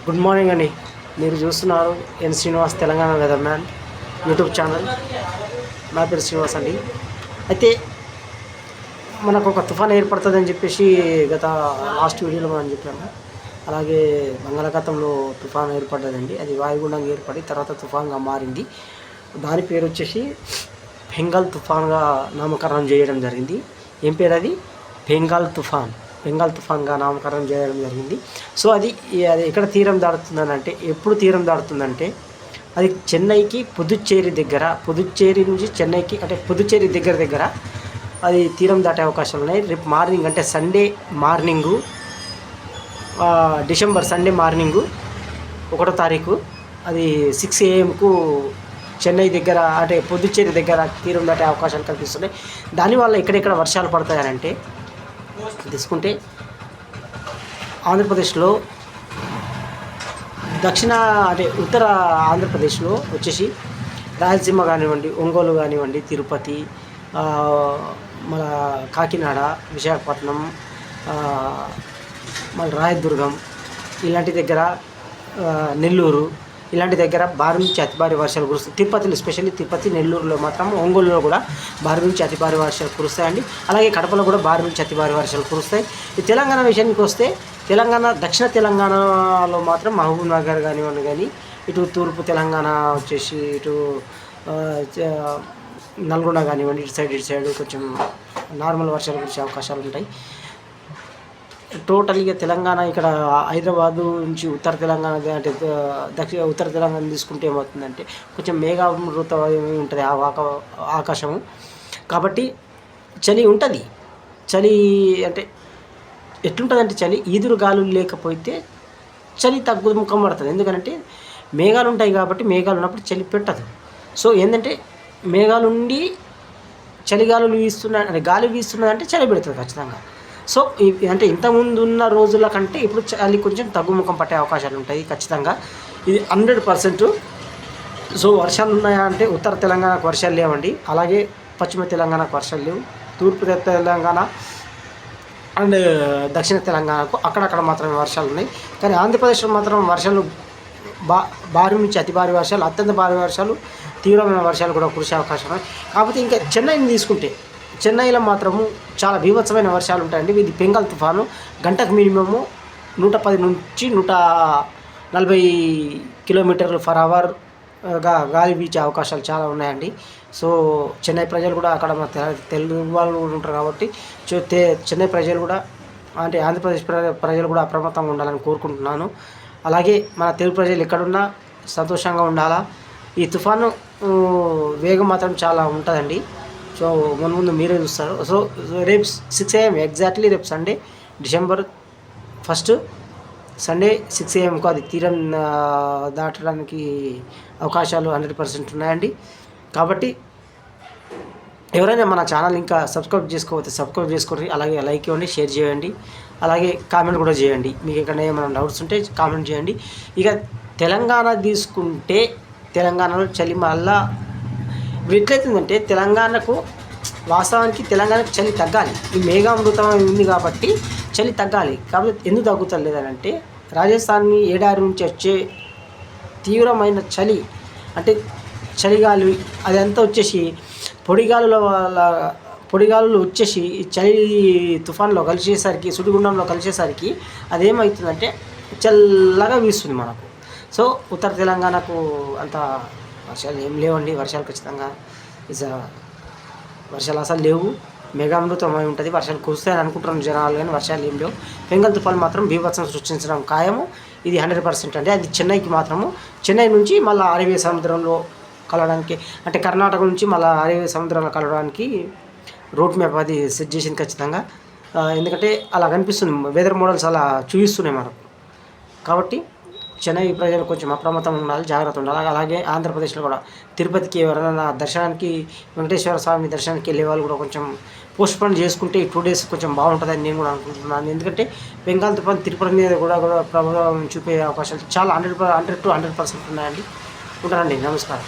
Good morning అండి. మీరు చూస్తున్నారు N Srinivas Telangana weather man YouTube channel. నా పేరు శ్రీనివాస్ అండి. అయితే మనకు ఒక తుఫాన్ ఏర్పడుతుందని చెప్పేసి గత లాస్ట్ వీడియోలో మనం చెప్పాము. అలాగే బంగాళాఖాతంలో తుఫాన్ ఏర్పడ్డదండి. అది వాయుగుండంగా ఏర్పడి తర్వాత తుఫాన్గా మారింది. దాని పేరు వచ్చేసి బెంగాల్ తుఫాన్గా నామకరణం చేయడం జరిగింది. ఏం పేరు అది? బెంగాల్ తుఫాన్గా నామకరణం చేయడం జరిగింది. సో అది ఎక్కడ తీరం దాడుతుందని అంటే, ఎప్పుడు తీరం దాడుతుందంటే అది చెన్నైకి పుదుచ్చేరి నుంచి చెన్నైకి అంటే పుదుచ్చేరి దగ్గర అది తీరం దాటే అవకాశాలు ఉన్నాయి. రేపు మార్నింగ్ అంటే డిసెంబర్ సండే మార్నింగు 1వ తారీఖు అది 6 AM చెన్నై దగ్గర అంటే పుదుచ్చేరి దగ్గర తీరం దాటే అవకాశాలు కనిపిస్తున్నాయి. దానివల్ల ఎక్కడెక్కడ వర్షాలు పడతాయనంటే తీసుకుంటే ఆంధ్రప్రదేశ్లో ఉత్తర ఆంధ్రప్రదేశ్లో వచ్చేసి రాయలసీమ కానివ్వండి, ఒంగోలు కానివ్వండి, తిరుపతి, మన కాకినాడ, విశాఖపట్నం, మళ్ళీ రాయదుర్గం ఇలాంటి దగ్గర, నెల్లూరు ఇలాంటి దగ్గర భారీ నుంచి అతి భారీ వర్షాలు కురుస్తాయి. తిరుపతిలో ఎస్పెషల్లీ తిరుపతి, నెల్లూరులో మాత్రం, ఒంగోలులో కూడా భారీ నుంచి అతి భారీ వర్షాలు కురుస్తాయండి. అలాగే కడపలో కూడా భారీ నుంచి అతి భారీ వర్షాలు కురుస్తాయి. ఈ తెలంగాణ విషయానికి వస్తే దక్షిణ తెలంగాణలో మాత్రం మహబూబ్ నగర్ కానివ్వండి, కానీ ఇటు తూర్పు తెలంగాణ వచ్చేసి ఇటు నల్గొండ కానివ్వండి, ఇటు సైడ్ కొంచెం నార్మల్ వర్షాలు కురిసే అవకాశాలు ఉంటాయి. టోటల్గా తెలంగాణ ఇక్కడ హైదరాబాదు నుంచి ఉత్తర తెలంగాణ అంటే ఉత్తర తెలంగాణ తీసుకుంటే ఏమవుతుందంటే కొంచెం మేఘావృతం ఉంటుంది ఆకాశము. కాబట్టి చలి ఉంటుంది. చలి అంటే ఎట్లుంటుందంటే ఈదురు గాలులు లేకపోతే చలి తగ్గుముఖం పడుతుంది. ఎందుకంటే మేఘాలు ఉంటాయి కాబట్టి మేఘాలు ఉన్నప్పుడు చలి పెట్టదు. సో ఏంటంటే మేఘాలుండి చలిగాలులు గాలి వీస్తున్నదంటే చలి పెడుతుంది ఖచ్చితంగా. సో అంటే ఇంతకుముందు ఉన్న రోజుల కంటే ఇప్పుడు చలి కొంచెం తగ్గుముఖం పట్టే అవకాశాలు ఉంటాయి ఖచ్చితంగా. ఇది 100%. సో వర్షాలు ఉన్నాయా అంటే ఉత్తర తెలంగాణకు వర్షాలు లేవండి. అలాగే పశ్చిమ తెలంగాణకు వర్షాలు లేవు. తూర్పు తెలంగాణ అండ్ దక్షిణ తెలంగాణకు అక్కడక్కడ మాత్రమే వర్షాలు ఉన్నాయి. కానీ ఆంధ్రప్రదేశ్లో మాత్రం వర్షాలు భారీ నుంచి అతి భారీ వర్షాలు, అత్యంత భారీ వర్షాలు, తీవ్రమైన వర్షాలు కూడా కురిసే అవకాశం ఉన్నాయి. కాకపోతే ఇంకా చెన్నైని తీసుకుంటే చెన్నైలో మాత్రము చాలా బీభత్సమైన వర్షాలు ఉంటాయండి. ఇది బెంగాల్ తుఫాను. గంటకు మినిమము 110 నుంచి 140 km/h గాలి వీచే అవకాశాలు చాలా ఉన్నాయండి. సో చెన్నై ప్రజలు కూడా అక్కడ మన తెలుగు వాళ్ళు కూడా ఉంటారు కాబట్టి చెన్నై ప్రజలు కూడా అంటే ఆంధ్రప్రదేశ్ ప్రజలు కూడా అప్రమత్తంగా ఉండాలని కోరుకుంటున్నాను. అలాగే మన తెలుగు ప్రజలు ఎక్కడున్నా సంతోషంగా ఉండాలా. ఈ తుఫాను వేగం మాత్రం చాలా ఉంటుందండి. సో ముందు మీరే చూస్తారు. సో రేపు 6 AM ఎగ్జాక్ట్లీ, రేపు సండే డిసెంబర్ 1 సండే 6 AM అది తీరం దాటడానికి అవకాశాలు 100% ఉన్నాయండి. కాబట్టి ఎవరైనా మన ఛానల్ ఇంకా సబ్స్క్రైబ్ చేసుకోకపోతే సబ్స్క్రైబ్ చేసుకోండి. అలాగే లైక్ ఇవ్వండి, షేర్ చేయండి, అలాగే కామెంట్ కూడా చేయండి. మీకు ఎక్కడైనా ఏమైనా డౌట్స్ ఉంటే కామెంట్ చేయండి. ఇక తెలంగాణ తీసుకుంటే తెలంగాణలో చలి మళ్ళా ఇప్పుడు ఎట్లయితుందంటే వాస్తవానికి తెలంగాణకు చలి తగ్గాలి. ఈ మేఘామృతం ఉంది కాబట్టి చలి తగ్గాలి. కాబట్టి ఎందుకు తగ్గుతలేదనంటే రాజస్థాన్ ఏడారి నుంచి వచ్చే తీవ్రమైన చలి అంటే చలిగాలు అదంతా వచ్చేసి పొడిగాలులు వచ్చేసి చలి తుఫాన్లో కలిసేసరికి, సుడిగుండంలో కలిసేసరికి అదేమవుతుందంటే చల్లగా వీస్తుంది మనకు. సో ఉత్తర తెలంగాణకు అంత వర్షాలు ఏం లేవండి. వర్షాలు ఖచ్చితంగా వర్షాలు అసలు లేవు. మేఘామృతం అయి ఉంటుంది. వర్షాలు కురుస్తాయని అనుకుంటున్నాం జనాలు, కానీ వర్షాలు ఏం లేవు. బెంగాల్ తుఫాన్ మాత్రం బీభత్సం సృష్టించడం ఖాయము. ఇది 100% అండి. అది చెన్నైకి మాత్రము, చెన్నై నుంచి మళ్ళీ అరేబియా సముద్రంలో కలవడానికి అంటే కర్ణాటక నుంచి మళ్ళీ అరేబియా సముద్రంలో కలవడానికి రోడ్ మ్యాప్ అది సెట్ చేసింది ఖచ్చితంగా. ఎందుకంటే అలా కనిపిస్తుంది, వెదర్ మోడల్స్ అలా చూపిస్తున్నాయి మనకు. కాబట్టి చెన్నై ప్రజలు కొంచెం అప్రమత్తంగా ఉండాలి, జాగ్రత్త ఉండాలి. అలాగే ఆంధ్రప్రదేశ్లో కూడా తిరుపతికి ఎవరైనా దర్శనానికి, వెంకటేశ్వర స్వామి దర్శనానికి వెళ్ళే వాళ్ళు కూడా కొంచెం పోస్ట్పోన్ చేసుకుంటే ఈ 2 days కొంచెం బాగుంటుందని నేను కూడా అనుకుంటున్నాను. ఎందుకంటే బెంగాల్ తుఫాన్ తిరుపతి మీద కూడా ప్రభావం చూపే అవకాశాలు చాలా 100 to 100% ఉన్నాయండి. ఉంటానండి. నమస్కారం.